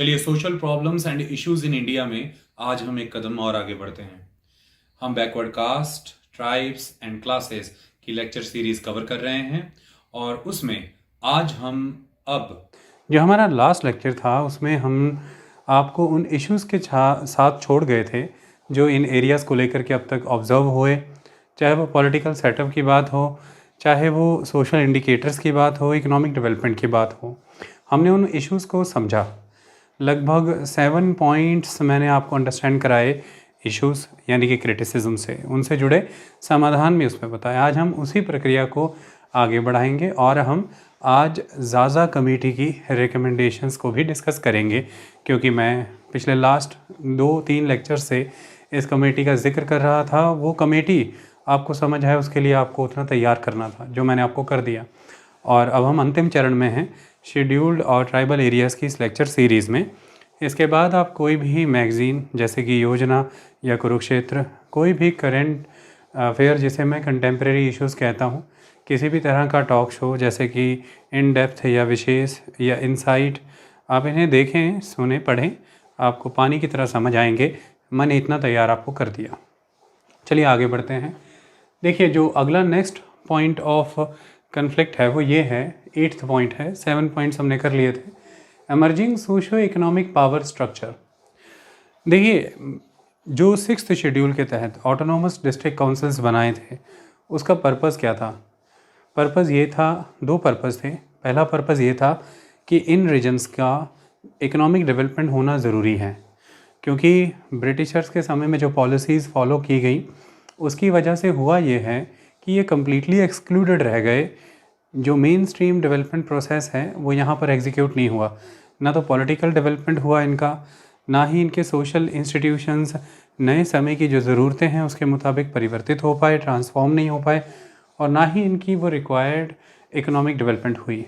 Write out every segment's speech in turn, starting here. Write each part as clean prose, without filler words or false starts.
चलिए, social problems and issues in India में आज हम एक कदम और आगे बढ़ते हैं। हम backward caste, tribes and classes की लेक्चर सीरीज कवर कर रहे हैं और उसमें आज हम अब जो हमारा लास्ट लेक्चर था उसमें हम आपको उन इश्यूज़ के साथ छोड़ गए थे जो इन एरियाज़ को लेकर के अब तक ऑब्जर्व हुए, चाहे वो पॉलिटिकल सेटअप की बात हो, चाहे वो सोशल इंडिकेटर्स की बात हो, इकोनॉमिक डेवलपमेंट की बात हो। हमने उन इश्यूज़ को समझा। लगभग 7 पॉइंट्स मैंने आपको अंडरस्टैंड कराए इश्यूज़ यानी कि क्रिटिसिज्म से, उनसे जुड़े समाधान भी उसमें बताया। आज हम उसी प्रक्रिया को आगे बढ़ाएंगे और हम आज ज़ाज़ा कमेटी की रिकमेंडेशंस को भी डिस्कस करेंगे, क्योंकि मैं पिछले लास्ट 2-3 लेक्चर से इस कमेटी का जिक्र कर रहा था। वो कमेटी आपको समझ आए उसके लिए आपको उतना तैयार करना था, जो मैंने आपको कर दिया। और अब हम अंतिम चरण में हैं शेड्यूल्ड और ट्राइबल एरियाज़ की इस लेक्चर सीरीज़ में। इसके बाद आप कोई भी मैगज़ीन जैसे कि योजना या कुरुक्षेत्र, कोई भी करेंट अफेयर जिसे मैं कंटेम्प्रेरी इश्यूज़ कहता हूँ, किसी भी तरह का टॉक शो जैसे कि इन डेप्थ या विशेष या इनसाइट, आप इन्हें देखें, सुने, पढ़ें, आपको पानी की तरह समझ आएंगे। मैंने इतना तैयार आपको कर दिया। चलिए आगे बढ़ते हैं। देखिए, जो अगला नेक्स्ट पॉइंट ऑफ कन्फ्लिक्ट है वो ये है, 8th पॉइंट है। 7 पॉइंट्स हमने कर लिए थे। Emerging socio economic power structure. देखिए, जो 6th शेड्यूल के तहत ऑटोनोमस डिस्ट्रिक्ट काउंसिल्स बनाए थे, उसका पर्पज़ क्या था? पर्पज़ ये था, 2 पर्पज़ थे। पहला पर्पज़ ये था कि इन रीजन्स का इकोनॉमिक डेवलपमेंट होना ज़रूरी है, क्योंकि ब्रिटिशर्स के समय में जो पॉलिसीज़ फॉलो की गई उसकी वजह से हुआ ये है कि ये कम्प्लीटली एक्सक्लूडेड रह गए। जो मेन स्ट्रीम डेवलपमेंट प्रोसेस है वो यहाँ पर एग्जीक्यूट नहीं हुआ। ना तो पॉलिटिकल डेवलपमेंट हुआ इनका, ना ही इनके सोशल इंस्टीट्यूशंस नए समय की जो ज़रूरतें हैं उसके मुताबिक परिवर्तित हो पाए, ट्रांसफॉर्म नहीं हो पाए, और ना ही इनकी वो रिक्वायर्ड इकोनॉमिक डेवलपमेंट हुई।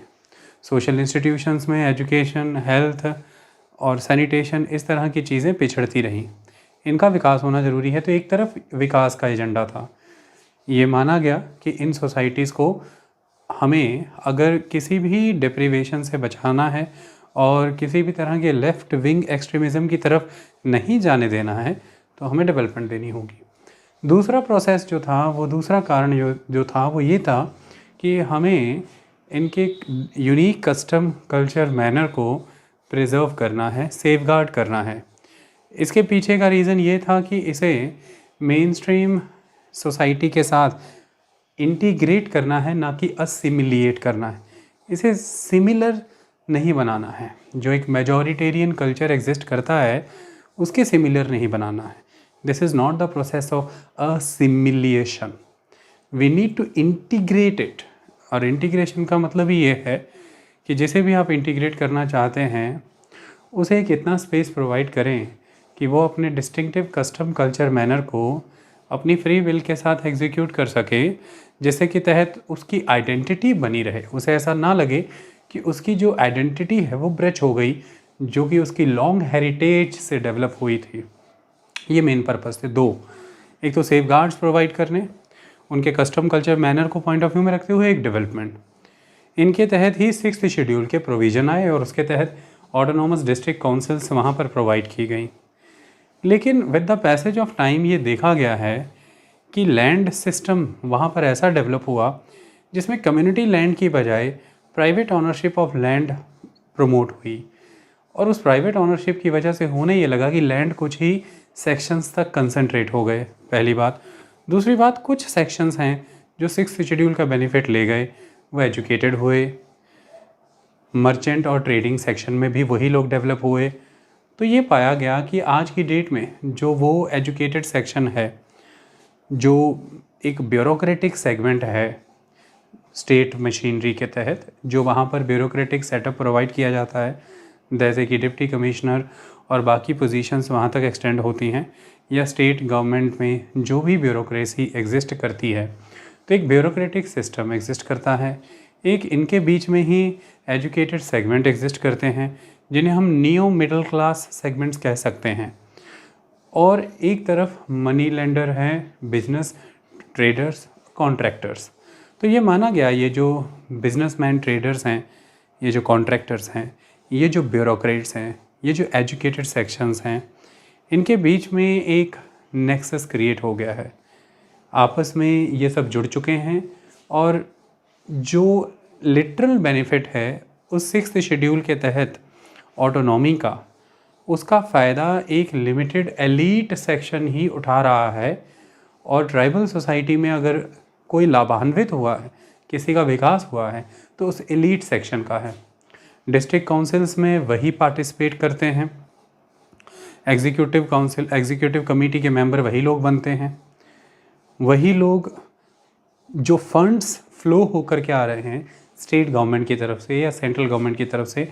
सोशल इंस्टीट्यूशंस में एजुकेशन, हेल्थ और सैनिटेशन, इस तरह की चीज़ें पिछड़ती रहीं। इनका विकास होना ज़रूरी है। तो एक तरफ विकास का एजेंडा था। ये माना गया कि इन सोसाइटीज़ को हमें अगर किसी भी डिप्रीवेशन से बचाना है और किसी भी तरह के लेफ़्ट विंग एक्सट्रीमिज़म की तरफ नहीं जाने देना है, तो हमें डेवलपमेंट देनी होगी। दूसरा प्रोसेस जो था, वो दूसरा कारण जो था वो ये था कि हमें इनके यूनिक कस्टम, कल्चर, मैनर को प्रिजर्व करना है, सेफगार्ड करना है। इसके पीछे का रीज़न ये था कि इसे मेन स्ट्रीम सोसाइटी के साथ इंटीग्रेट करना है, ना कि असिमिलिएट करना है। इसे सिमिलर नहीं बनाना है। जो एक मेजॉरिटेरियन कल्चर एग्जिस्ट करता है उसके सिमिलर नहीं बनाना है। This is not the process of assimilation, we need to integrate it. और इंटीग्रेशन का मतलब ही ये है कि जिसे भी आप इंटीग्रेट करना चाहते हैं उसे एक इतना स्पेस प्रोवाइड करें कि वो अपने डिस्टिंक्टिव कस्टम, कल्चर, मैनर को अपनी फ्री विल के साथ एग्जीक्यूट कर सके, जिससे कि तहत उसकी आइडेंटिटी बनी रहे। उसे ऐसा ना लगे कि उसकी जो आइडेंटिटी है वो ब्रेच हो गई, जो कि उसकी लॉन्ग हेरिटेज से डेवलप हुई थी। ये मेन पर्पस थे 2। एक तो सेफ गार्ड्स प्रोवाइड करने, उनके कस्टम, कल्चर, मैनर को पॉइंट ऑफ व्यू में रखते हुए एक डेवलपमेंट। इनके तहत ही 6th शेड्यूल के प्रोविज़न आए और उसके तहत ऑटोनोमस डिस्ट्रिक्ट काउंसिल्स वहाँ पर प्रोवाइड की गई। लेकिन with the passage of time ये देखा गया है कि लैंड सिस्टम वहाँ पर ऐसा डेवलप हुआ जिसमें कम्युनिटी लैंड की बजाय private ownership of land promote हुई। और उस प्राइवेट ऑनरशिप की वजह से होने ये लगा कि लैंड कुछ ही सेक्शंस तक कंसंट्रेट हो गए, पहली बात। दूसरी बात, कुछ सेक्शंस हैं जो 6th शेड्यूल का बेनिफिट ले गए, वो एजुकेटेड हुए। मर्चेंट और ट्रेडिंग सेक्शन में भी वही लोग डेवलप हुए। तो ये पाया गया कि आज की डेट में जो वो एजुकेटेड सेक्शन है, जो एक ब्यूरोक्रेटिक सेगमेंट है स्टेट मशीनरी के तहत, जो वहाँ पर ब्यूरोक्रेटिक सेटअप प्रोवाइड किया जाता है, जैसे कि डिप्टी कमिश्नर और बाकी पोजीशंस वहाँ तक एक्सटेंड होती हैं, या स्टेट गवर्नमेंट में जो भी ब्यूरोक्रेसी एग्जिस्ट करती है, तो एक ब्यूरोक्रेटिक सिस्टम एग्जिस्ट करता है। एक इनके बीच में ही एजुकेटेड सेगमेंट एग्जिस्ट करते हैं, जिन्हें हम नियो मिडिल क्लास सेगमेंट्स कह सकते हैं। और एक तरफ मनी लेंडर हैं, बिजनेस, ट्रेडर्स, कॉन्ट्रैक्टर्स। तो ये माना गया, ये जो बिजनेसमैन, ट्रेडर्स हैं, ये जो कॉन्ट्रैक्टर्स हैं, ये जो ब्यूरोक्रेट्स हैं, ये जो एजुकेटेड सेक्शंस हैं, इनके बीच में एक नेक्सस क्रिएट हो गया है। आपस में ये सब जुड़ चुके हैं और जो लिटरल बेनिफिट है उस 6th शेड्यूल के तहत ऑटोनॉमी का, उसका फ़ायदा एक लिमिटेड एलीट सेक्शन ही उठा रहा है। और ट्राइबल सोसाइटी में अगर कोई लाभान्वित हुआ है, किसी का विकास हुआ है, तो उस एलीट सेक्शन का है। डिस्ट्रिक्ट काउंसिल्स में वही पार्टिसिपेट करते हैं, एग्जीक्यूटिव कमेटी के मेंबर वही लोग बनते हैं, वही लोग जो फंड्स फ्लो होकर के आ रहे हैं स्टेट गवर्नमेंट की तरफ से या सेंट्रल गवर्नमेंट की तरफ से,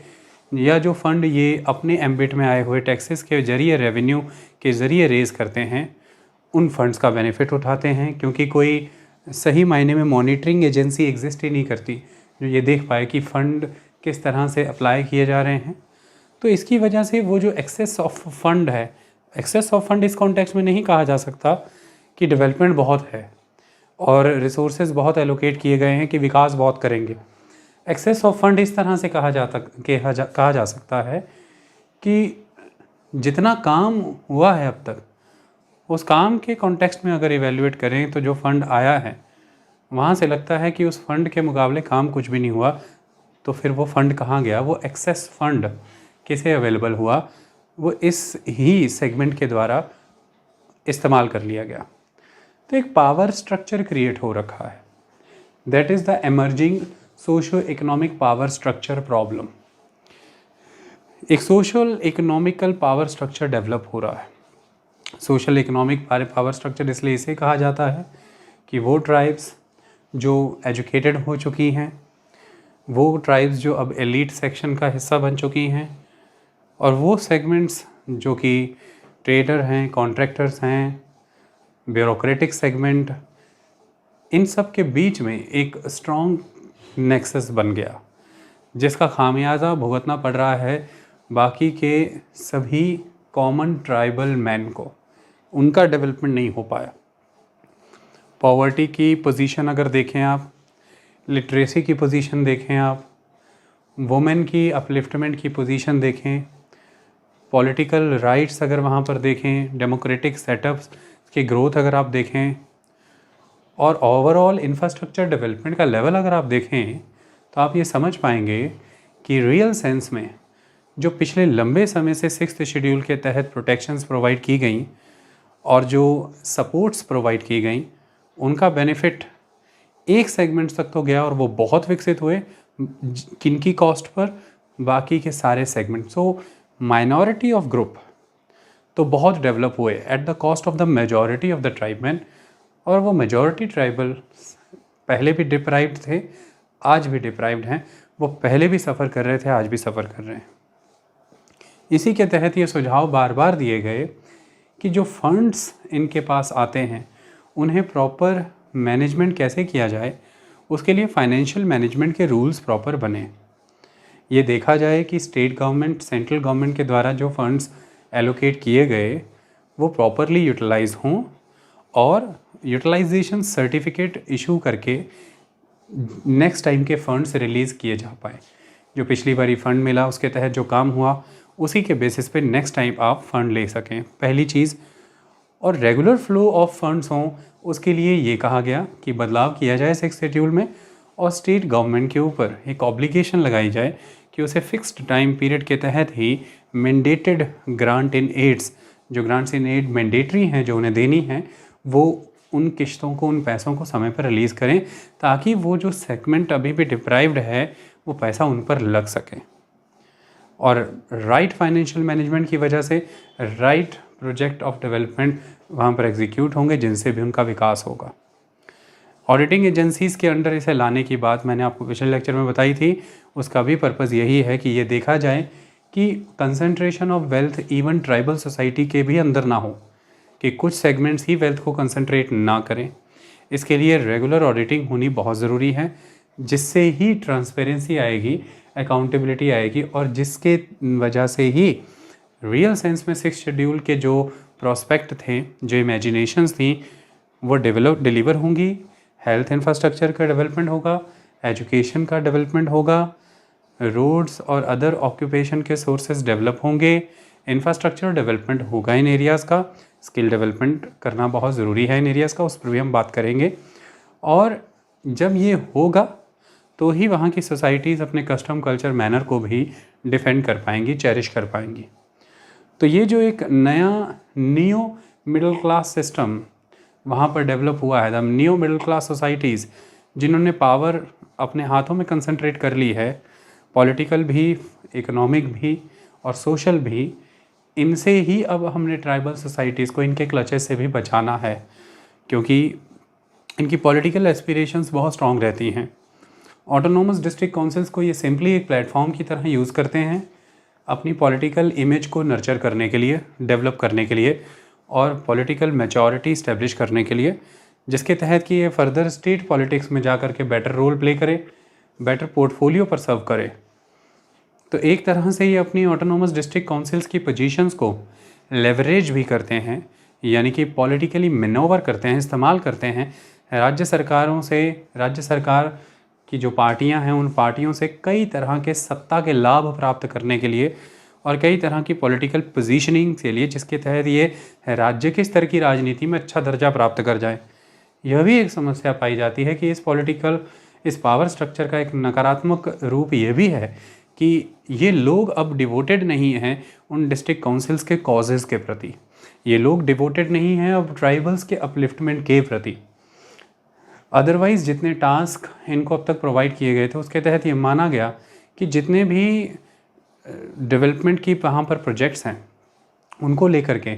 या जो फंड ये अपने एम्बिट में आए हुए टैक्सेस के जरिए, रेवेन्यू के ज़रिए रेज़ करते हैं, उन फंड्स का बेनिफिट उठाते हैं। क्योंकि कोई सही मायने में मॉनिटरिंग एजेंसी एग्जिस्ट ही नहीं करती जो ये देख पाए कि फ़ंड किस तरह से अप्लाई किए जा रहे हैं। तो इसकी वजह से वो जो एक्सेस ऑफ फंड है, एक्सेस ऑफ फंड इस कॉन्टेक्स्ट में नहीं कहा जा सकता कि डेवलपमेंट बहुत है और रिसोर्सेज बहुत एलोकेट किए गए हैं कि विकास बहुत करेंगे। एक्सेस ऑफ फंड इस तरह से कहा जा सकता है कि जितना काम हुआ है अब तक, उस काम के कॉन्टेक्स्ट में अगर इवेल्युएट करें तो जो फंड आया है वहाँ से लगता है कि उस फंड के मुकाबले काम कुछ भी नहीं हुआ। तो फिर वो फंड कहाँ गया, वो एक्सेस फंड किसे अवेलेबल हुआ, वो इस ही सेगमेंट के द्वारा इस्तेमाल कर लिया गया। तो एक पावर स्ट्रक्चर क्रिएट हो रखा है, that is the emerging socio economic power structure problem. एक social economical power structure develop हो रहा है। सोशल इकोनॉमिक पावर स्ट्रक्चर इसलिए इसे कहा जाता है कि वो ट्राइब्स जो एजुकेटेड हो चुकी हैं, वो ट्राइब्स जो अब एलीट सेक्शन का हिस्सा बन चुकी हैं, और वो सेगमेंट्स जो कि ट्रेडर हैं, कॉन्ट्रैक्टर्स हैं, ब्यूरोक्रेटिक सेगमेंट, इन सब के बीच में एक स्ट्रॉन्ग नेक्सस बन गया, जिसका खामियाजा भुगतना पड़ रहा है बाकी के सभी कॉमन ट्राइबल मैन को। उनका डेवलपमेंट नहीं हो पाया। पॉवर्टी की पोजीशन अगर देखें आप, लिटरेसी की पोजीशन देखें आप, वुमेन की अपलिफ्टमेंट की पोजीशन देखें, पॉलिटिकल राइट्स अगर वहाँ पर देखें, डेमोक्रेटिक सेटअप्स की ग्रोथ अगर आप देखें, और ओवरऑल इंफ्रास्ट्रक्चर डेवलपमेंट का लेवल अगर आप देखें, तो आप ये समझ पाएंगे कि रियल सेंस में जो पिछले लंबे समय से 6th शेड्यूल के तहत प्रोटेक्शंस प्रोवाइड की गई और जो सपोर्ट्स प्रोवाइड की गई, उनका बेनिफिट एक सेगमेंट तक तो गया और वो बहुत विकसित हुए, किनकी कॉस्ट पर, बाकी के सारे segment. So minority of group तो बहुत डेवलप हुए at the cost of the majority of the tribesmen. और वो मेजॉरिटी ट्राइबल पहले भी डिप्राइव्ड थे, आज भी डिप्राइव्ड हैं। वो पहले भी सफ़र कर रहे थे, आज भी सफ़र कर रहे हैं। इसी के तहत ये सुझाव बार बार दिए गए कि जो फंड्स इनके पास आते हैं उन्हें प्रॉपर मैनेजमेंट कैसे किया जाए, उसके लिए फाइनेंशियल मैनेजमेंट के रूल्स प्रॉपर बने। ये देखा जाए कि स्टेट गवर्नमेंट, सेंट्रल गवर्नमेंट के द्वारा जो फंड्स एलोकेट किए गए वो प्रॉपरली यूटिलाइज हों और यूटिलाइजेशन सर्टिफिकेट इशू करके नेक्स्ट टाइम के फंड्स रिलीज़ किए जा पाए। जो पिछली बारी फंड मिला उसके तहत जो काम हुआ, उसी के बेसिस पे नेक्स्ट टाइम आप फंड ले सकें, पहली चीज़। और रेगुलर फ्लो ऑफ फंड्स हों, उसके लिए ये कहा गया कि बदलाव किया जाए 6th शेड्यूल में, और स्टेट गवर्नमेंट के ऊपर एक ऑब्लिगेशन लगाई जाए कि उसे फिक्स्ड टाइम पीरियड के तहत ही मैंडेटेड ग्रांट इन एड्स, जो ग्रांट्स इन एड मैंडेटरी हैं जो उन्हें देनी है, वो उन किश्तों को, उन पैसों को समय पर रिलीज़ करें, ताकि वो जो सेगमेंट अभी भी डिप्राइव्ड है वो पैसा उन पर लग सके। और राइट फाइनेंशियल मैनेजमेंट की वजह से राइट प्रोजेक्ट ऑफ डेवलपमेंट वहाँ पर एग्जीक्यूट होंगे, जिनसे भी उनका विकास होगा। ऑडिटिंग एजेंसीज़ के अंडर इसे लाने की बात मैंने आपको पिछले लेक्चर में बताई थी। उसका भी पर्पज़ यही है कि ये देखा जाए कि concentration of wealth even tribal society के भी अंदर ना हो, कि कुछ सेगमेंट्स ही वेल्थ को कंसंट्रेट ना करें। इसके लिए रेगुलर ऑडिटिंग होनी बहुत ज़रूरी है, जिससे ही ट्रांसपेरेंसी आएगी, अकाउंटेबिलिटी आएगी, और जिसके वजह से ही रियल सेंस में 6th शेड्यूल के जो प्रोस्पेक्ट थे, जो इमेजिनेशंस थी, वो डिलीवर होंगी। हेल्थ इंफ्रास्ट्रक्चर का डेवलपमेंट होगा, एजुकेशन का डेवलपमेंट होगा, रोड्स और अदर ऑक्यूपेशन के सोर्सेज डेवलप होंगे, इंफ्रास्ट्रक्चर डेवलपमेंट होगा इन एरियाज़ का, स्किल डेवलपमेंट करना बहुत ज़रूरी है इन एरियाज़ का, उस पर भी हम बात करेंगे। और जब ये होगा तो ही वहाँ की सोसाइटीज़ अपने कस्टम कल्चर मैनर को भी डिफेंड कर पाएंगी, चेरिश कर पाएंगी। तो ये जो एक नया नियो मिडिल क्लास सिस्टम वहाँ पर डेवलप हुआ है, the neo middle class societies जिन्होंने पावर अपने हाथों में कंसंट्रेट कर ली है, पॉलिटिकल भी, इकोनॉमिक भी और सोशल भी, इनसे ही अब हमने ट्राइबल सोसाइटीज़ को इनके क्लचेस से भी बचाना है, क्योंकि इनकी पॉलिटिकल एस्पिरेशंस बहुत स्ट्रॉन्ग रहती हैं। ऑटोनोमस डिस्ट्रिक्ट काउंसिल्स को ये सिंपली एक प्लेटफॉर्म की तरह यूज़ करते हैं अपनी पॉलिटिकल इमेज को नर्चर करने के लिए, डेवलप करने के लिए और पॉलिटिकल मैच्योरिटी इस्टेब्लिश करने के लिए, जिसके तहत कि ये फर्दर स्टेट पॉलिटिक्स में जा कर के बेटर रोल प्ले करे, बेटर पोर्टफोलियो पर सर्व करे। तो एक तरह से ये अपनी ऑटोनोमस डिस्ट्रिक्ट काउंसिल्स की पोजीशंस को लेवरेज भी करते हैं, यानी कि पॉलिटिकली मैनोवर करते हैं, इस्तेमाल करते हैं राज्य सरकारों से, राज्य सरकार की जो पार्टियां हैं उन पार्टियों से कई तरह के सत्ता के लाभ प्राप्त करने के लिए और कई तरह की पॉलिटिकल पोजीशनिंग के लिए, जिसके तहत ये राज्य के स्तर की राजनीति में अच्छा दर्जा प्राप्त कर जाए। यह भी एक समस्या पाई जाती है कि इस पावर स्ट्रक्चर का एक नकारात्मक रूप ये भी है कि ये लोग अब डिवोटेड नहीं हैं उन डिस्ट्रिक्ट काउंसिल्स के कॉजेज़ के प्रति, ये लोग डिवोटेड नहीं हैं अब ट्राइबल्स के अपलिफ्टमेंट के प्रति। अदरवाइज़ जितने टास्क इनको अब तक प्रोवाइड किए गए थे उसके तहत ये माना गया कि जितने भी डेवलपमेंट की वहाँ पर प्रोजेक्ट्स हैं उनको लेकर के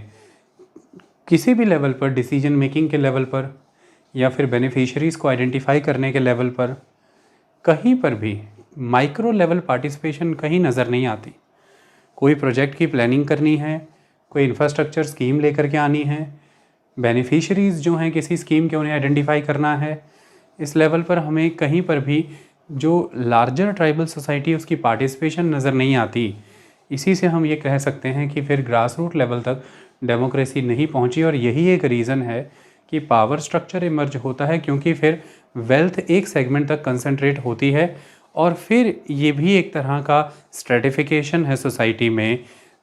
किसी भी लेवल पर, डिसीजन मेकिंग के लेवल पर या फिर बेनिफिशरीज़ को आइडेंटिफाई करने के लेवल पर, कहीं पर भी माइक्रो लेवल पार्टिसिपेशन कहीं नज़र नहीं आती। कोई प्रोजेक्ट की प्लानिंग करनी है, कोई इंफ्रास्ट्रक्चर स्कीम लेकर के आनी है, बेनिफिशरीज़ जो हैं किसी स्कीम के उन्हें आइडेंटिफाई करना है, इस लेवल पर हमें कहीं पर भी जो लार्जर ट्राइबल सोसाइटी है उसकी पार्टिसिपेशन नज़र नहीं आती। इसी से हम ये कह सकते हैं कि फिर ग्रास रूट लेवल तक डेमोक्रेसी नहीं पहुंची और यही एक रीज़न है कि पावर स्ट्रक्चर इमर्ज होता है, क्योंकि फिर वेल्थ एक सेगमेंट तक कंसंट्रेट होती है और फिर ये भी एक तरह का स्ट्रेटिफिकेशन है सोसाइटी में,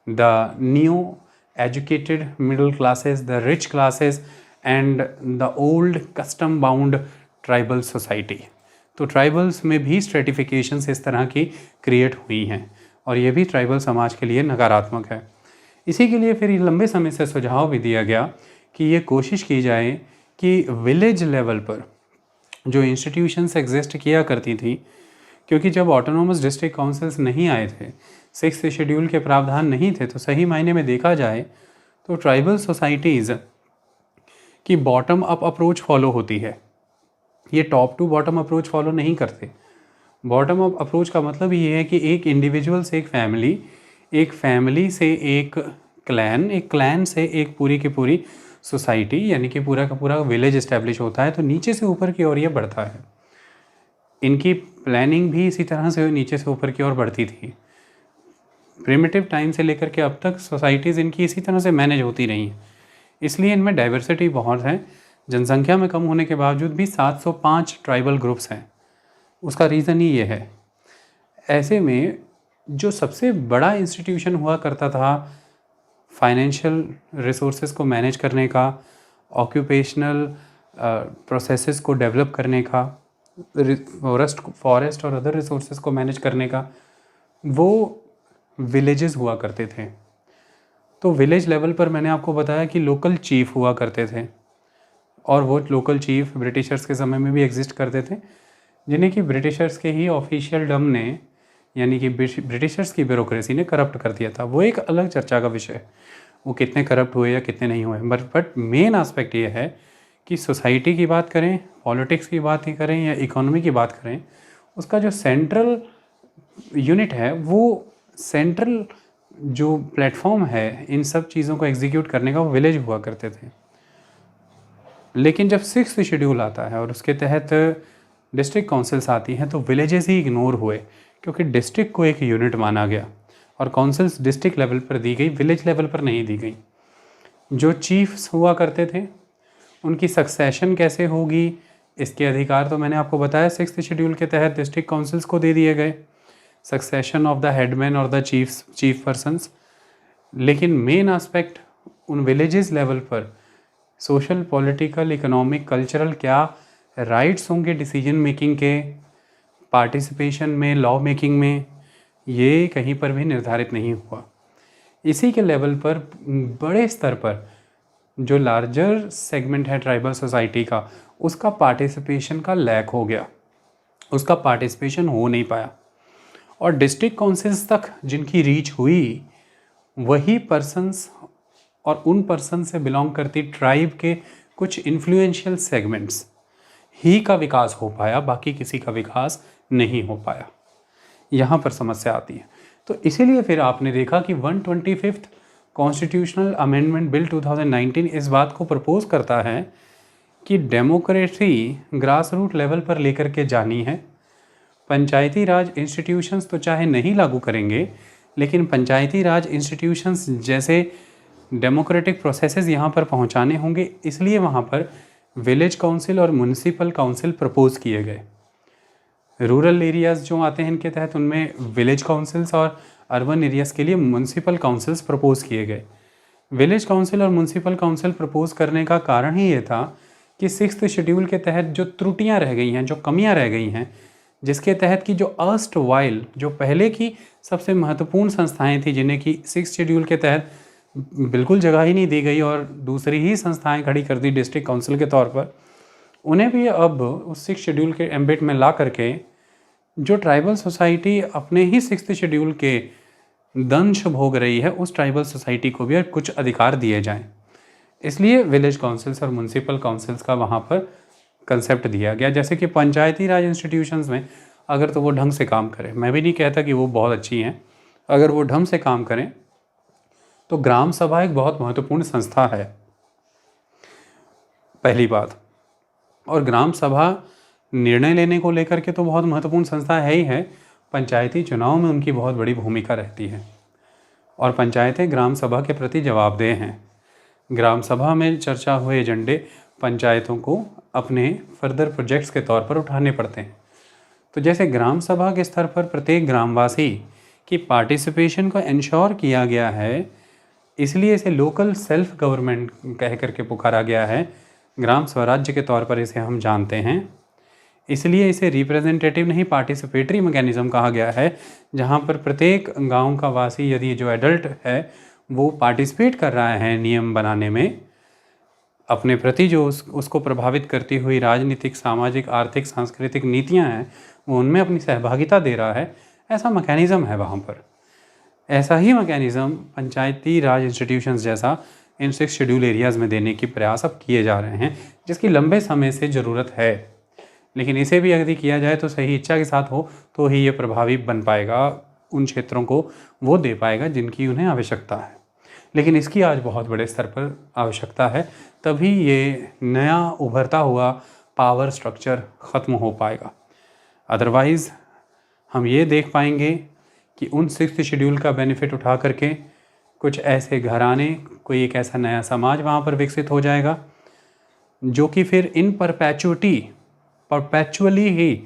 the new educated middle classes, the rich classes and the old custom bound tribal society. तो ट्राइबल्स में भी स्ट्रेटिफिकेशंस इस तरह की क्रिएट हुई हैं और ये भी ट्राइबल समाज के लिए नकारात्मक है। इसी के लिए फिर लंबे समय से सुझाव भी दिया गया कि ये कोशिश की जाए कि विलेज लेवल पर जो इंस्टीट्यूशंस एग्जिस्ट किया करती थी, क्योंकि जब ऑटोनोमस डिस्ट्रिक्ट काउंसिल्स नहीं आए थे, 6th शेड्यूल के प्रावधान नहीं थे, तो सही मायने में देखा जाए तो ट्राइबल सोसाइटीज़ की बॉटम अप अप्रोच फॉलो होती है। ये top to bottom approach follow नहीं करते। बॉटम अप अप्रोच का मतलब ये है कि एक इंडिविजुअल से एक फैमिली से एक क्लैन से एक पूरी की पूरी सोसाइटी, यानी कि पूरा का पूरा विलेज इस्टेब्लिश होता है। तो नीचे से ऊपर की ओर ये बढ़ता है। इनकी प्लानिंग भी इसी तरह से नीचे से ऊपर की ओर बढ़ती थी। प्रिमिटिव टाइम से लेकर के अब तक सोसाइटीज़ इनकी इसी तरह से मैनेज होती रही हैं, इसलिए इनमें डाइवर्सिटी बहुत है। जनसंख्या में कम होने के बावजूद भी 705 ट्राइबल ग्रुप्स हैं। उसका रीज़न ही ये है। ऐसे में जो सबसे बड़ा इंस्टीट्यूशन हुआ करता था फाइनेंशियल रिसोर्सेज को मैनेज करने का, ऑक्यूपेशनल प्रोसेसेस को डेवलप करने का, फॉरेस्ट और अदर रिसोर्सेज को मैनेज करने का, वो विलेजेस हुआ करते थे। तो विलेज लेवल पर मैंने आपको बताया कि लोकल चीफ हुआ करते थे और वो लोकल चीफ ब्रिटिशर्स के समय में भी एग्जिस्ट करते थे, जिन्हें कि ब्रिटिशर्स के ही ऑफिशियल डम ने, यानी कि ब्रिटिशर्स की ब्यूरोक्रेसी ने करप्ट कर दिया था। वो एक अलग चर्चा का विषय है, वो कितने करप्ट हुए या कितने नहीं हुए। बट मेन आस्पेक्ट ये है कि सोसाइटी की बात करें, पॉलिटिक्स की बात ही करें या इकोनॉमी की बात करें, उसका जो सेंट्रल यूनिट है, वो सेंट्रल जो प्लेटफॉर्म है इन सब चीज़ों को एग्जीक्यूट करने का, वो विलेज हुआ करते थे। लेकिन जब 6th शेड्यूल आता है और उसके तहत डिस्ट्रिक्ट काउंसिल्स आती हैं, तो विलेजेस ही इग्नोर हुए, क्योंकि डिस्ट्रिक्ट को एक यूनिट माना गया और काउंसिल्स डिस्ट्रिक्ट लेवल पर दी गई, विलेज लेवल पर नहीं दी गई। जो चीफ्स हुआ करते थे उनकी सक्सेशन कैसे होगी, इसके अधिकार तो मैंने आपको बताया 6th शेड्यूल के तहत डिस्ट्रिक्ट काउंसिल्स को दे दिए गए। सक्सेशन ऑफ द हेडमैन और द चीफ पर्सन्स। लेकिन मेन एस्पेक्ट उन विलेजेस लेवल पर सोशल, पॉलिटिकल, इकोनॉमिक, कल्चरल क्या राइट्स होंगे डिसीजन मेकिंग के, पार्टिसिपेशन में, लॉ मेकिंग में, ये कहीं पर भी निर्धारित नहीं हुआ। इसी के लेवल पर बड़े स्तर पर जो लार्जर सेगमेंट है ट्राइबल सोसाइटी का, उसका पार्टिसिपेशन का लैक हो गया, उसका पार्टिसिपेशन हो नहीं पाया। और डिस्ट्रिक्ट काउंसिल्स तक जिनकी रीच हुई, वही पर्सन्स और उन पर्सन से बिलोंग करती ट्राइब के कुछ इन्फ्लुएंशियल सेगमेंट्स ही का विकास हो पाया, बाकी किसी का विकास नहीं हो पाया। यहाँ पर समस्या आती है। तो इसीलिए फिर आपने देखा कि 125th कॉन्स्टिट्यूशनल अमेंडमेंट बिल 2019 इस बात को प्रपोज करता है कि डेमोक्रेसी ग्रास रूट लेवल पर लेकर के जानी है। पंचायती राज इंस्टीट्यूशंस तो चाहे नहीं लागू करेंगे, लेकिन पंचायती राज इंस्टीट्यूशंस जैसे डेमोक्रेटिक प्रोसेसेस यहाँ पर पहुँचाने होंगे। इसलिए वहाँ पर विलेज काउंसिल और म्यूनिसिपल काउंसिल प्रपोज किए गए। रूरल एरियाज़ जो आते हैं इनके तहत, उनमें विलेज काउंसिल्स और अर्बन एरियाज़ के लिए म्यूनिसिपल काउंसिल्स प्रपोज किए गए। विलेज काउंसिल और म्यूनिसिपल काउंसिल प्रपोज करने का कारण ही ये था कि 6th शेड्यूल के तहत जो त्रुटियां रह गई हैं, जो कमियां रह गई हैं, जिसके तहत की जो अर्स्ट वाइल, जो पहले की सबसे महत्वपूर्ण संस्थाएं थी, जिन्हें कि 6th शेड्यूल के तहत बिल्कुल जगह ही नहीं दी गई और दूसरी ही संस्थाएं खड़ी कर दी डिस्ट्रिक्ट काउंसिल के तौर पर, उन्हें भी अब उस 6th शेड्यूल के एम्बिट में ला करके जो ट्राइबल सोसाइटी अपने ही 6th शेड्यूल के दंश भोग रही है, उस ट्राइबल सोसाइटी को भी कुछ अधिकार दिए जाएं। इसलिए विलेज काउंसिल्स और म्यूनिसिपल काउंसिल्स का वहाँ पर कंसेप्ट दिया गया। जैसे कि पंचायती राज इंस्टीट्यूशंस में अगर तो वो ढंग से काम करें, मैं भी नहीं कहता कि वो बहुत अच्छी हैं, अगर वो ढंग से काम करें तो ग्राम सभा एक बहुत महत्वपूर्ण संस्था है, पहली बात। और ग्राम सभा निर्णय लेने को लेकर के तो बहुत महत्वपूर्ण संस्था है ही है, पंचायती चुनाव में उनकी बहुत बड़ी भूमिका रहती है। और पंचायतें ग्राम सभा के प्रति जवाबदेह हैं। ग्राम सभा में चर्चा हुए एजेंडे पंचायतों को अपने फर्दर प्रोजेक्ट्स के तौर पर उठाने पड़ते हैं। तो जैसे ग्राम सभा के स्तर पर प्रत्येक ग्रामवासी की पार्टिसिपेशन को इंश्योर किया गया है, इसलिए इसे लोकल सेल्फ गवर्नमेंट कह करके पुकारा गया है, ग्राम स्वराज्य के तौर पर इसे हम जानते हैं। इसलिए इसे रिप्रेजेंटेटिव नहीं, पार्टिसिपेटरी मैकेनिज्म कहा गया है, जहां पर प्रत्येक गांव का वासी, यदि जो एडल्ट है वो पार्टिसिपेट कर रहा है नियम बनाने में, अपने प्रति जो उसको प्रभावित करती हुई राजनीतिक, सामाजिक, आर्थिक, सांस्कृतिक नीतियां हैं, वो उनमें अपनी सहभागिता दे रहा है। ऐसा मैकेनिज्म है वहाँ पर। ऐसा ही मैकेनिज्म पंचायती राज इंस्टीट्यूशंस जैसा इन 6 शेड्यूल एरियाज़ में देने की प्रयास अब किए जा रहे हैं, जिसकी लंबे समय से ज़रूरत है। लेकिन इसे भी यदि किया जाए तो सही इच्छा के साथ हो तो ही ये प्रभावी बन पाएगा, उन क्षेत्रों को वो दे पाएगा जिनकी उन्हें आवश्यकता है। लेकिन इसकी आज बहुत बड़े स्तर पर आवश्यकता है, तभी ये नया उभरता हुआ पावर स्ट्रक्चर ख़त्म हो पाएगा। अदरवाइज़ हम ये देख पाएंगे कि उन 6th शेड्यूल का बेनिफिट उठा करके कुछ ऐसे घराने, कोई एक ऐसा नया समाज वहाँ पर विकसित हो जाएगा जो कि फिर इन परपेचुअली ही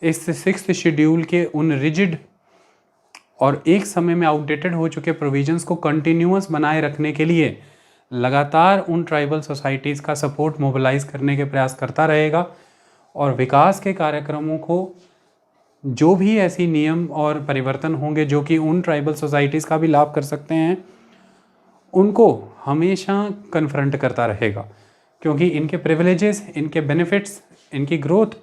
इस 6th शेड्यूल के उन रिजिड और एक समय में आउटडेटेड हो चुके प्रोविजंस को कंटिन्यूअस बनाए रखने के लिए लगातार उन ट्राइबल सोसाइटीज़ का सपोर्ट मोबिलाइज करने के प्रयास करता रहेगा। और विकास के कार्यक्रमों को, जो भी ऐसी नियम और परिवर्तन होंगे जो कि उन ट्राइबल सोसाइटीज़ का भी लाभ कर सकते हैं, उनको हमेशा कन्फ्रंट करता रहेगा, क्योंकि इनके प्रिविलेजेस, इनके बेनिफिट्स, इनकी ग्रोथ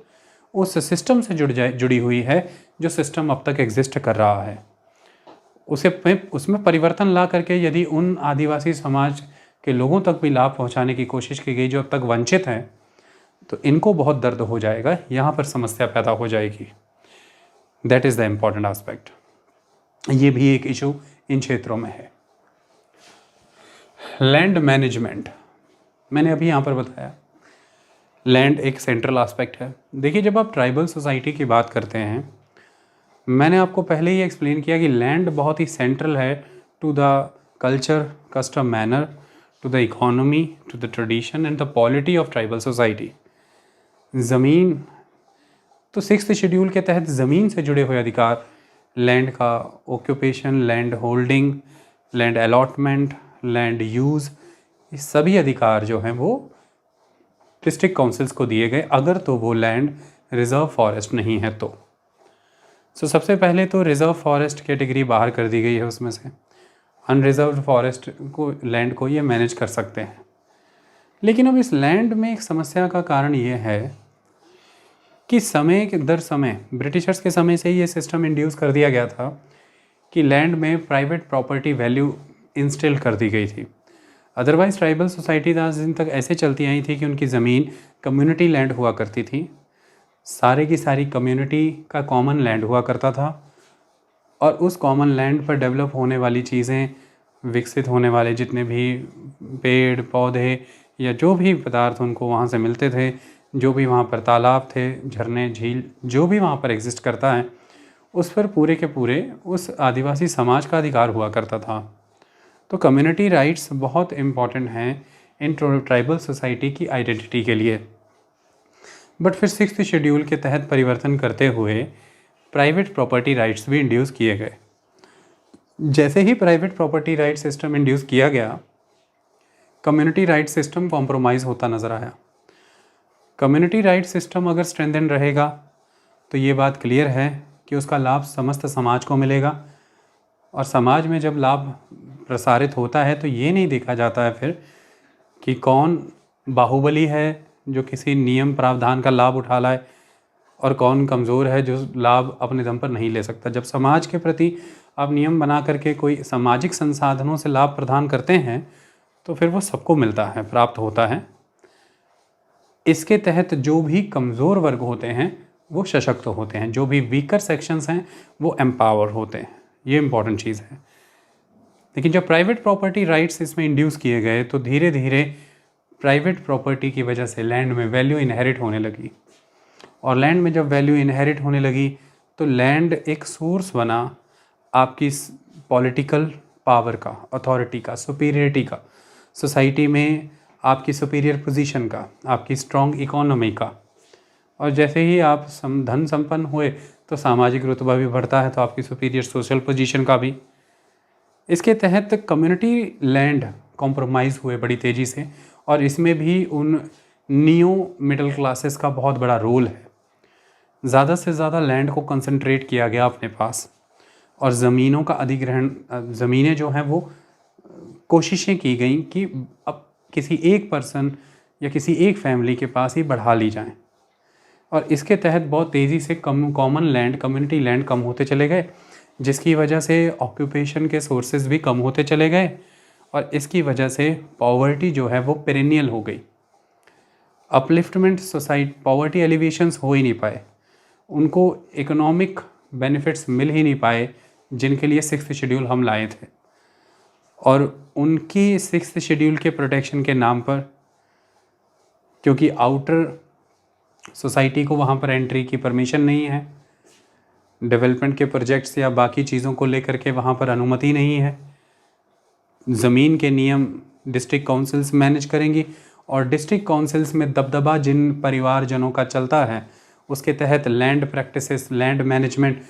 उस सिस्टम से जुड़ी हुई है जो सिस्टम अब तक एग्जिस्ट कर रहा है। उसमें परिवर्तन ला करके यदि उन आदिवासी समाज के लोगों तक भी लाभ पहुंचाने की कोशिश की गई जो अब तक वंचित हैं, तो इनको बहुत दर्द हो जाएगा, यहाँ पर समस्या पैदा हो जाएगी। That is the important aspect. ये भी एक इशू इन क्षेत्रों में है। लैंड मैनेजमेंट, मैंने अभी यहाँ पर बताया, लैंड एक सेंट्रल एस्पेक्ट है। देखिए, जब आप ट्राइबल सोसाइटी की बात करते हैं, मैंने आपको पहले ही एक्सप्लेन किया कि लैंड बहुत ही सेंट्रल है to the culture, custom, manner, to the economy, to the tradition and the polity of tribal society. ज़मीन तो 6th शेड्यूल के तहत ज़मीन से जुड़े हुए अधिकार लैंड का occupation, land holding, land allotment, land use, ये सभी अधिकार जो हैं वो डिस्ट्रिक्ट काउंसिल्स को दिए गए, अगर तो वो लैंड रिज़र्व फॉरेस्ट नहीं है तो। सबसे पहले तो रिज़र्व फॉरेस्ट कैटेगरी बाहर कर दी गई है, उसमें से अनरिजर्व्ड फॉरेस्ट को, लैंड को ये मैनेज कर सकते हैं। लेकिन अब इस लैंड में एक समस्या का कारण ये है कि समय के दर समय, ब्रिटिशर्स के समय से ही ये सिस्टम इंड्यूस कर दिया गया था कि लैंड में प्राइवेट प्रॉपर्टी वैल्यू इंस्टिल कर दी गई थी। अदरवाइज ट्राइबल सोसाइटीज आज दिन तक ऐसे चलती आई थी कि उनकी ज़मीन कम्युनिटी लैंड हुआ करती थी, सारे की सारी कम्युनिटी का कॉमन लैंड हुआ करता था, और उस कॉमन लैंड पर डेवलप होने वाली चीज़ें, विकसित होने वाले जितने भी पेड़ पौधे या जो भी पदार्थ उनको वहाँ से मिलते थे, जो भी वहाँ पर तालाब थे, झरने, झील, जो भी वहाँ पर एग्जिस्ट करता है, उस पर पूरे के पूरे उस आदिवासी समाज का अधिकार हुआ करता था। तो कम्युनिटी राइट्स बहुत इम्पॉर्टेंट हैं इन ट्राइबल सोसाइटी की आइडेंटिटी के लिए। बट फिर 6th शेड्यूल के तहत परिवर्तन करते हुए प्राइवेट प्रॉपर्टी राइट्स भी इंड्यूस किए गए। जैसे ही private property right system induce किया गया, कम्युनिटी राइट सिस्टम कॉम्प्रोमाइज़ होता नज़र आया। कम्युनिटी राइट सिस्टम अगर स्ट्रेंथन रहेगा तो ये बात क्लियर है कि उसका लाभ समस्त समाज को मिलेगा, और समाज में जब लाभ प्रसारित होता है तो ये नहीं देखा जाता है फिर कि कौन बाहुबली है जो किसी नियम प्रावधान का लाभ उठा लाए और कौन कमज़ोर है जो लाभ अपने दम पर नहीं ले सकता। जब समाज के प्रति आप नियम बना करके कोई सामाजिक संसाधनों से लाभ प्रदान करते हैं तो फिर वो सबको मिलता है, प्राप्त होता है। इसके तहत जो भी कमज़ोर वर्ग होते हैं वो सशक्त होते हैं, जो भी वीकर सेक्शंस हैं वो एम्पावर होते हैं। ये इम्पॉर्टेंट चीज़ है। लेकिन जब प्राइवेट प्रॉपर्टी राइट्स इसमें इंड्यूस किए गए तो धीरे धीरे प्राइवेट प्रॉपर्टी की वजह से लैंड में वैल्यू इनहेरिट होने लगी, और लैंड में जब वैल्यू इनहेरिट होने लगी तो लैंड एक सोर्स बना आपकी पॉलिटिकल पावर का, अथॉरिटी का, सुपीरियरिटी का, सोसाइटी में आपकी सुपीरियर पोजीशन का, आपकी स्ट्रॉन्ग इकोनॉमी का। और जैसे ही आप धन संपन्न हुए तो सामाजिक रुतबा भी बढ़ता है, तो आपकी सुपीरियर सोशल पोजीशन का भी। इसके तहत कम्युनिटी लैंड कॉम्प्रोमाइज़ हुए बड़ी तेज़ी से, और इसमें भी उन नियो मिडिल क्लासेस का बहुत बड़ा रोल है। ज़्यादा से ज़्यादा लैंड को कंसंट्रेट किया गया अपने पास, और ज़मीनों का अधिग्रहण, ज़मीनें जो हैं वो कोशिशें की गई कि अब किसी एक पर्सन या किसी एक फैमिली के पास ही बढ़ा ली जाएं, और इसके तहत बहुत तेज़ी से कॉमन लैंड, कम्युनिटी लैंड कम होते चले गए, जिसकी वजह से ऑक्यूपेशन के सोर्सेज भी कम होते चले गए, और इसकी वजह से पॉवर्टी जो है वो पेरेनियल हो गई। अपलिफ्टमेंट सोसाइटी, पॉवर्टी एलिवेशंस हो ही नहीं पाए, उनको इकोनॉमिक बेनिफिट्स मिल ही नहीं पाए जिनके लिए 6th शेड्यूल हम लाए थे। और उनकी 6th शेड्यूल के प्रोटेक्शन के नाम पर, क्योंकि आउटर सोसाइटी को वहाँ पर एंट्री की परमिशन नहीं है, डेवलपमेंट के प्रोजेक्ट्स या बाकी चीज़ों को लेकर के वहाँ पर अनुमति नहीं है, ज़मीन के नियम डिस्ट्रिक्ट काउंसिल्स मैनेज करेंगी, और डिस्ट्रिक्ट काउंसिल्स में दबदबा जिन परिवारजनों का चलता है उसके तहत लैंड प्रैक्टिसेस, लैंड मैनेजमेंट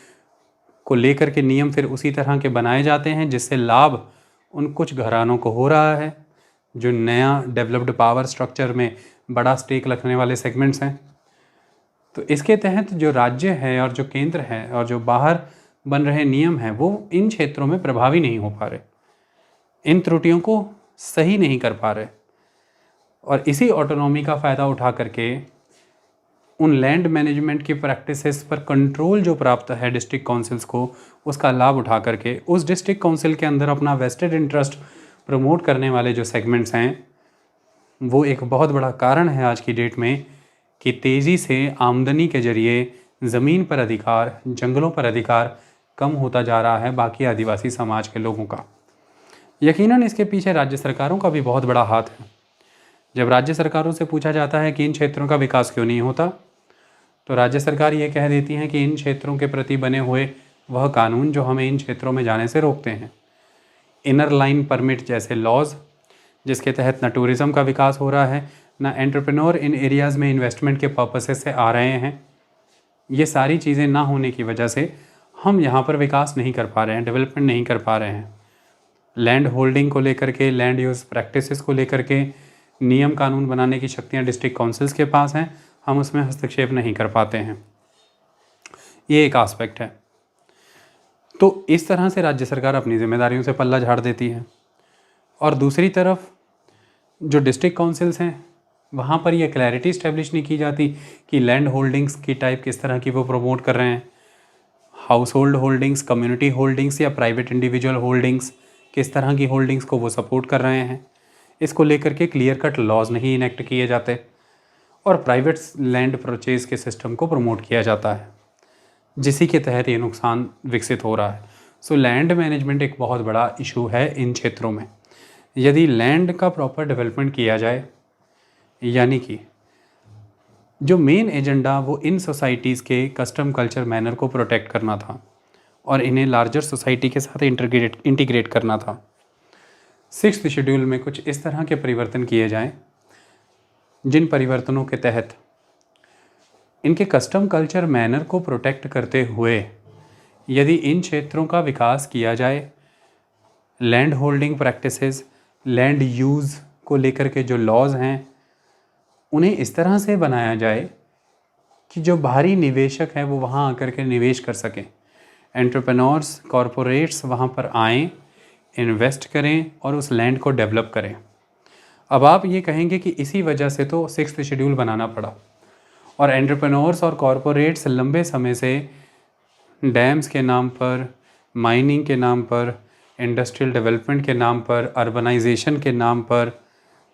को लेकर के नियम फिर उसी तरह के बनाए जाते हैं, जिससे लाभ उन कुछ घरानों को हो रहा है जो नया डेवलप्ड पावर स्ट्रक्चर में बड़ा स्टेक रखने वाले सेगमेंट्स हैं। तो इसके तहत जो राज्य है और जो केंद्र है और जो बाहर बन रहे नियम हैं वो इन क्षेत्रों में प्रभावी नहीं हो पा रहे, इन त्रुटियों को सही नहीं कर पा रहे, और इसी ऑटोनॉमी का फ़ायदा उठा करके उन लैंड मैनेजमेंट की प्रैक्टिसेस पर कंट्रोल जो प्राप्त है डिस्ट्रिक्ट काउंसिल्स को, उसका लाभ उठा करके उस डिस्ट्रिक्ट काउंसिल के अंदर अपना वेस्टेड इंटरेस्ट प्रमोट करने वाले जो सेगमेंट्स हैं, वो एक बहुत बड़ा कारण है आज की डेट में कि तेज़ी से आमदनी के जरिए ज़मीन पर अधिकार, जंगलों पर अधिकार कम होता जा रहा है बाकी आदिवासी समाज के लोगों का। यकीनन इसके पीछे राज्य सरकारों का भी बहुत बड़ा हाथ है। जब राज्य सरकारों से पूछा जाता है कि इन क्षेत्रों का विकास क्यों नहीं होता, तो राज्य सरकार ये कह देती हैं कि इन क्षेत्रों के प्रति बने हुए वह कानून जो हमें इन क्षेत्रों में जाने से रोकते हैं, इनर लाइन परमिट जैसे लॉज, जिसके तहत न टूरिज़्म का विकास हो रहा है, ना एंटरप्रेन्योर इन एरियाज़ में इन्वेस्टमेंट के पर्पसेस से आ रहे हैं। ये सारी चीज़ें ना होने की वजह से हम यहाँ पर विकास नहीं कर पा रहे हैं, डेवलपमेंट नहीं कर पा रहे हैं। लैंड होल्डिंग को लेकर के, लैंड यूज़ प्रैक्टिसेस को लेकर के नियम कानून बनाने की शक्तियाँ डिस्ट्रिक्ट काउंसिल्स के पास हैं, हम उसमें हस्तक्षेप नहीं कर पाते हैं। ये एक आस्पेक्ट है। तो इस तरह से राज्य सरकार अपनी जिम्मेदारियों से पल्ला झाड़ देती है। और दूसरी तरफ जो डिस्ट्रिक्ट काउंसिल्स हैं, वहाँ पर यह क्लैरिटी इस्टेब्लिश नहीं की जाती कि लैंड होल्डिंग्स की टाइप किस तरह की वो प्रमोट कर रहे हैं, house hold holdings, community holdings या प्राइवेट इंडिविजुअल होल्डिंग्स, किस तरह की होल्डिंग्स को वो सपोर्ट कर रहे हैं। इसको लेकर के क्लियर कट लॉज नहीं इनेक्ट किए जाते और प्राइवेट लैंड परचेज के सिस्टम को प्रमोट किया जाता है, जिसी के तहत ये नुकसान विकसित हो रहा है। सो लैंड मैनेजमेंट एक बहुत बड़ा इशू है इन क्षेत्रों में। यदि लैंड का प्रॉपर डेवलपमेंट किया जाए, यानी कि जो मेन एजेंडा वो इन सोसाइटीज़ के कस्टम कल्चर मैनर को प्रोटेक्ट करना था और इन्हें लार्जर सोसाइटी के साथ इंटीग्रेट करना था, 6th शेड्यूल में कुछ इस तरह के परिवर्तन किए जाएं जिन परिवर्तनों के तहत इनके कस्टम कल्चर मैनर को प्रोटेक्ट करते हुए यदि इन क्षेत्रों का विकास किया जाए, land holding practices, land use को लेकर के जो लॉज हैं उन्हें इस तरह से बनाया जाए कि जो बाहरी निवेशक हैं वो वहाँ आकर के निवेश कर सकें, एंटरप्रेन्योर्स, कॉरपोरेट्स वहाँ पर आएँ, इन्वेस्ट करें और उस लैंड को डेवलप करें। अब आप ये कहेंगे कि इसी वजह से तो 6th शेड्यूल बनाना पड़ा और एंटरप्रेन्योर्स और कॉरपोरेट्स लंबे समय से डैम्स के नाम पर, माइनिंग के नाम पर, इंडस्ट्रियल डेवलपमेंट के नाम पर, अर्बनाइजेशन के नाम पर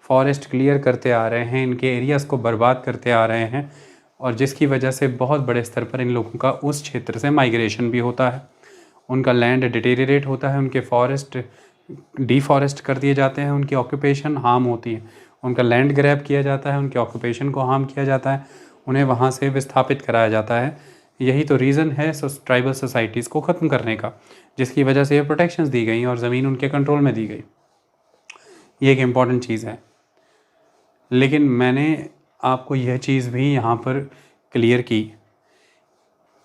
फॉरेस्ट क्लियर करते आ रहे हैं, इनके एरियाज़ को बर्बाद करते आ रहे हैं और जिसकी वजह से बहुत बड़े स्तर पर इन लोगों का उस क्षेत्र से माइग्रेशन भी होता है, उनका लैंड डिटेरिएट होता है, उनके फॉरेस्ट डिफॉरेस्ट कर दिए जाते हैं, उनकी ऑक्यूपेशन हार्म होती है, उनका लैंड ग्रैब किया जाता है, उनके ऑक्यूपेशन को हार्म किया जाता है, उन्हें वहाँ से विस्थापित कराया जाता है। यही तो रीज़न है ट्राइबल सोसाइटीज़ को ख़त्म करने का, जिसकी वजह से ये प्रोटेक्शंस दी गई और ज़मीन उनके कंट्रोल में दी गई। ये एक इम्पॉर्टेंट चीज़ है। लेकिन मैंने आपको यह चीज़ भी यहाँ पर क्लियर की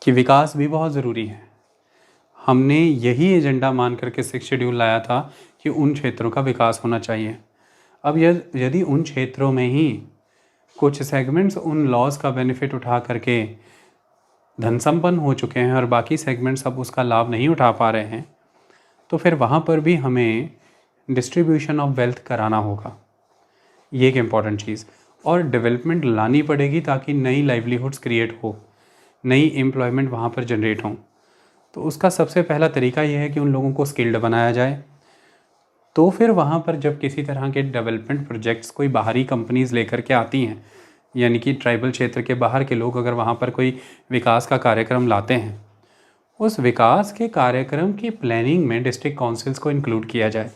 कि विकास भी बहुत ज़रूरी है। हमने यही एजेंडा मान करके 6th शेड्यूल लाया था कि उन क्षेत्रों का विकास होना चाहिए। अब यदि उन क्षेत्रों में ही कुछ सेगमेंट्स उन लॉज का बेनिफिट उठा करके धन संपन्न हो चुके हैं और बाकी सेगमेंट्स अब उसका लाभ नहीं उठा पा रहे हैं, तो फिर वहाँ पर भी हमें डिस्ट्रीब्यूशन ऑफ वेल्थ कराना होगा। ये एक इम्पॉर्टेंट चीज़, और डेवलपमेंट लानी पड़ेगी ताकि नई लाइवलीहुड्स क्रिएट हो, नई एम्प्लॉयमेंट वहाँ पर जनरेट हों। तो उसका सबसे पहला तरीका यह है कि उन लोगों को स्किल्ड बनाया जाए। तो फिर वहाँ पर जब किसी तरह के डेवलपमेंट प्रोजेक्ट्स कोई बाहरी कंपनीज़ लेकर के आती हैं, यानी कि ट्राइबल क्षेत्र के बाहर के लोग अगर वहाँ पर कोई विकास का कार्यक्रम लाते हैं, उस विकास के कार्यक्रम की प्लानिंग में डिस्ट्रिक्ट काउंसिल्स को इंक्लूड किया जाए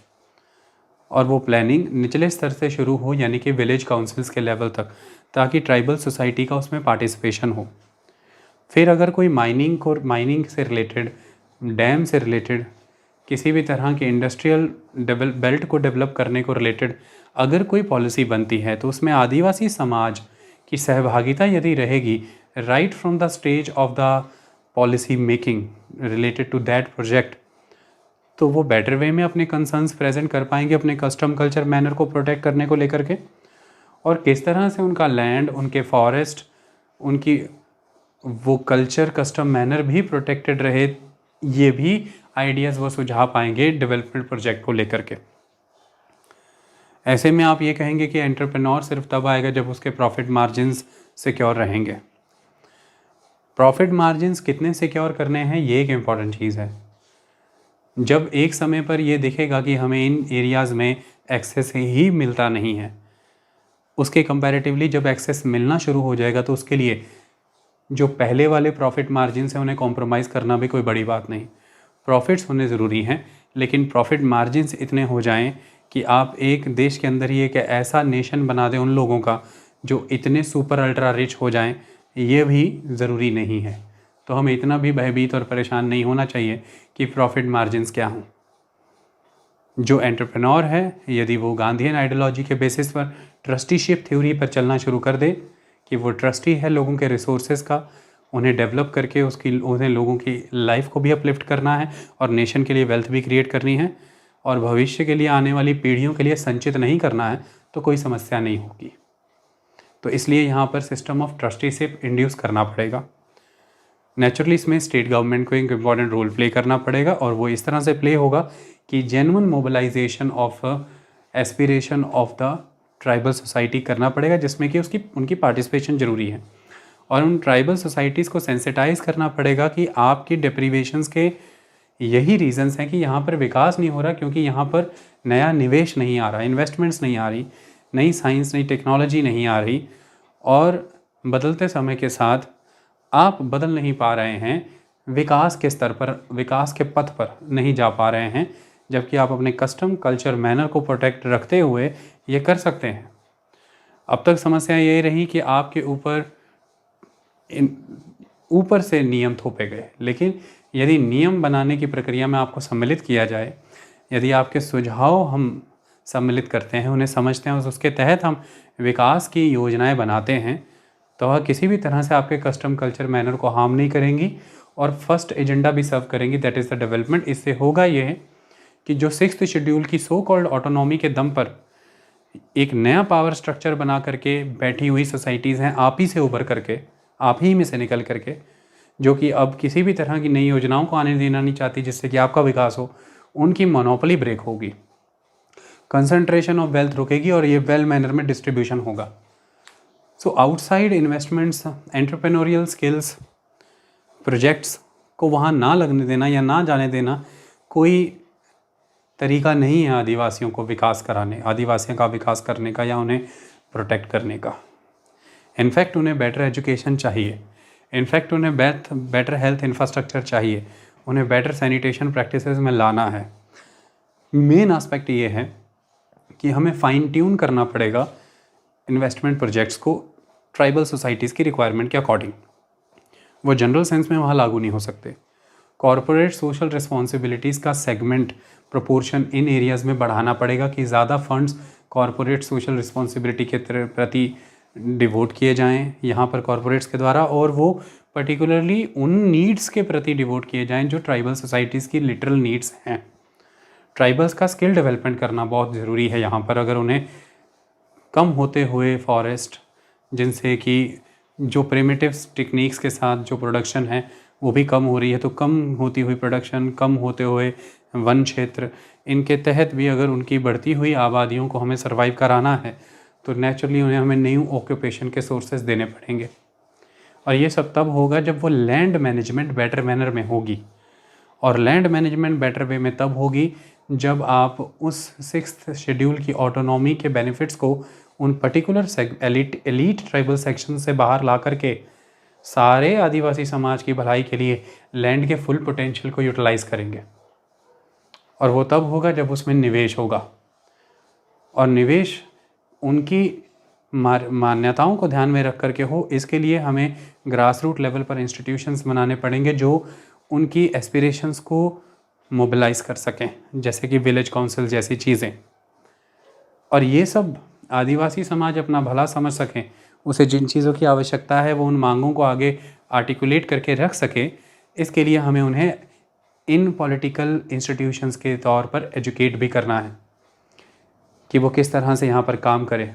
और वो प्लानिंग निचले स्तर से शुरू हो, यानी कि विलेज काउंसिल्स के लेवल तक, ताकि ट्राइबल सोसाइटी का उसमें पार्टिसिपेशन हो। फिर अगर कोई माइनिंग से रिलेटेड, डैम से रिलेटेड, किसी भी तरह के इंडस्ट्रियल बेल्ट को डेवलप करने को रिलेटेड अगर कोई पॉलिसी बनती है, तो उसमें आदिवासी समाज की सहभागिता यदि रहेगी right from the stage of the policy making related to that project, तो वो बेटर वे में अपने कंसर्न्स प्रेजेंट कर पाएंगे अपने कस्टम कल्चर मैनर को प्रोटेक्ट करने को लेकर के, और किस तरह से उनका लैंड, उनके फॉरेस्ट, उनकी वो कल्चर कस्टम मैनर भी प्रोटेक्टेड रहे, ये भी आइडियाज़ वो सुझा पाएंगे डेवलपमेंट प्रोजेक्ट को लेकर के। ऐसे में आप ये कहेंगे कि एंटरप्रेन्योर सिर्फ तब आएगा जब उसके प्रॉफिट मार्जिन्स सिक्योर रहेंगे। प्रॉफिट मार्जिन्स कितने सिक्योर करने हैं, ये एक इम्पॉर्टेंट चीज़ है। जब एक समय पर ये दिखेगा कि हमें इन एरियाज़ में एक्सेस ही मिलता नहीं है, उसके कंपैरेटिवली जब एक्सेस मिलना शुरू हो जाएगा, तो उसके लिए जो पहले वाले प्रॉफिट मार्जिन से उन्हें कॉम्प्रोमाइज़ करना भी कोई बड़ी बात नहीं। प्रॉफिट्स होने ज़रूरी हैं, लेकिन प्रॉफिट मार्जिन्स इतने हो जाएं कि आप एक देश के अंदर ही एक ऐसा नेशन बना दें उन लोगों का जो इतने सुपर अल्ट्रा रिच हो जाएं, ये भी ज़रूरी नहीं है। तो हमें इतना भी भयभीत और परेशान नहीं होना चाहिए कि प्रॉफिट मार्जिन्स क्या हों। जो एंटरप्रेन्योर है, यदि वो गांधीयन आइडियोलॉजी के बेसिस पर ट्रस्टीशिप थ्योरी पर चलना शुरू कर दे कि वो ट्रस्टी है लोगों के रिसोर्सेज का, उन्हें डेवलप करके उन्हें लोगों की लाइफ को भी अपलिफ्ट करना है और नेशन के लिए वेल्थ भी क्रिएट करनी है और भविष्य के लिए आने वाली पीढ़ियों के लिए संचित नहीं करना है, तो कोई समस्या नहीं होगी। तो इसलिए यहाँ पर सिस्टम ऑफ ट्रस्टीशिप इंड्यूस करना पड़ेगा। नेचुरली इसमें स्टेट गवर्नमेंट को एक इम्पॉर्टेंट रोल प्ले करना पड़ेगा और वो इस तरह से प्ले होगा कि genuine mobilisation of aspiration of the tribal society करना पड़ेगा, जिसमें कि उनकी पार्टिसिपेशन ज़रूरी है। और उन ट्राइबल सोसाइटीज़ को सेंसिटाइज करना पड़ेगा कि आपकी डिप्रीवेशंस के यही रीजंस हैं कि यहाँ पर विकास नहीं हो रहा, क्योंकि यहाँ पर नया निवेश नहीं आ रहा, इन्वेस्टमेंट्स नहीं आ रही, नई साइंस नई टेक्नोलॉजी नहीं आ रही और बदलते समय के साथ आप बदल नहीं पा रहे हैं, विकास के स्तर पर, विकास के पथ पर नहीं जा पा रहे हैं, जबकि आप अपने कस्टम कल्चर मैनर को प्रोटेक्ट रखते हुए ये कर सकते हैं। अब तक समस्या यही रही कि आपके ऊपर से नियम थोपे गए, लेकिन यदि नियम बनाने की प्रक्रिया में आपको सम्मिलित किया जाए, यदि आपके सुझाव हम सम्मिलित करते हैं, उन्हें समझते हैं और उसके तहत हम विकास की योजनाएं बनाते हैं, तो वह किसी भी तरह से आपके कस्टम कल्चर मैनर को हार्म नहीं करेंगी और फर्स्ट एजेंडा भी सर्व करेंगी, दैट इज़ द डेवलपमेंट। इससे होगा ये कि जो 6th शेड्यूल की सो कॉल्ड ऑटोनॉमी के दम पर एक नया पावर स्ट्रक्चर बना करके बैठी हुई सोसाइटीज़ हैं, आप ही से उभर करके, आप ही में से निकल करके, जो कि अब किसी भी तरह की नई योजनाओं को आने देना नहीं चाहती जिससे कि आपका विकास हो, उनकी मोनोपोली ब्रेक होगी, कंसंट्रेशन ऑफ वेल्थ रुकेगी और ये वेल मैनर में डिस्ट्रीब्यूशन होगा। So outside investments, entrepreneurial skills, projects को वहाँ ना लगने देना या ना जाने देना कोई तरीका नहीं है आदिवासियों को विकास कराने, आदिवासियों का विकास करने का या उन्हें प्रोटेक्ट करने का। इनफैक्ट उन्हें बेटर एजुकेशन चाहिए, इनफैक्ट उन्हें बेटर हेल्थ इंफ्रास्ट्रक्चर चाहिए, उन्हें बेटर सैनिटेशन प्रैक्टिसेस में लाना है। मेन एस्पेक्ट ये है कि हमें फाइन ट्यून करना पड़ेगा इन्वेस्टमेंट प्रोजेक्ट्स को ट्राइबल सोसाइटीज़ की रिक्वायरमेंट के अकॉर्डिंग। वो जनरल सेंस में वहाँ लागू नहीं हो सकते। कॉरपोरेट सोशल रिस्पॉन्सिबिलिटीज़ का सेगमेंट प्रोपोर्शन इन एरियाज़ में बढ़ाना पड़ेगा कि ज़्यादा फंड्स कॉरपोरेट सोशल रिस्पॉन्सिबिलिटी के प्रति डिवोट किए जाएं यहाँ पर कॉरपोरेट्स के द्वारा, और वो पर्टिकुलरली उन नीड्स के प्रति डिवोट किए जाएं जो ट्राइबल सोसाइटीज़ की लिटरल नीड्स हैं। ट्राइबल्स का स्किल डेवलपमेंट करना बहुत ज़रूरी है यहाँ पर। अगर उन्हें कम होते हुए फॉरेस्ट, जिनसे कि जो प्रिमिटिव टेक्निक्स के साथ जो प्रोडक्शन है वो भी कम हो रही है, तो कम होती हुई प्रोडक्शन, कम होते हुए वन क्षेत्र, इनके तहत भी अगर उनकी बढ़ती हुई आबादियों को हमें सर्वाइव कराना है तो नेचुरली उन्हें हमें न्यू ऑक्यूपेशन के सोर्सेज देने पड़ेंगे। और ये सब तब होगा जब वो लैंड मैनेजमेंट बेटर मैनर में होगी, और लैंड मैनेजमेंट बेटर वे में तब होगी जब आप उस 6th शेड्यूल की ऑटोनॉमी के बेनिफिट्स को उन पर्टिकुलर एलीट ट्राइबल सेक्शन से बाहर ला करके सारे आदिवासी समाज की भलाई के लिए लैंड के फुल पोटेंशियल को यूटिलाइज करेंगे। और वो तब होगा जब उसमें निवेश होगा, और निवेश उनकी मान्यताओं को ध्यान में रख करके हो। इसके लिए हमें ग्रास रूट लेवल पर इंस्टीट्यूशंस बनाने पड़ेंगे जो उनकी एस्पिरेशंस को मोबिलाइज कर सकें, जैसे कि विलेज काउंसिल जैसी चीज़ें। और ये सब आदिवासी समाज अपना भला समझ सकें, उसे जिन चीज़ों की आवश्यकता है वो उन मांगों को आगे आर्टिकुलेट करके रख सके, इसके लिए हमें उन्हें इन पॉलिटिकल इंस्टीट्यूशंस के तौर पर एजुकेट भी करना है कि वो किस तरह से यहाँ पर काम करें।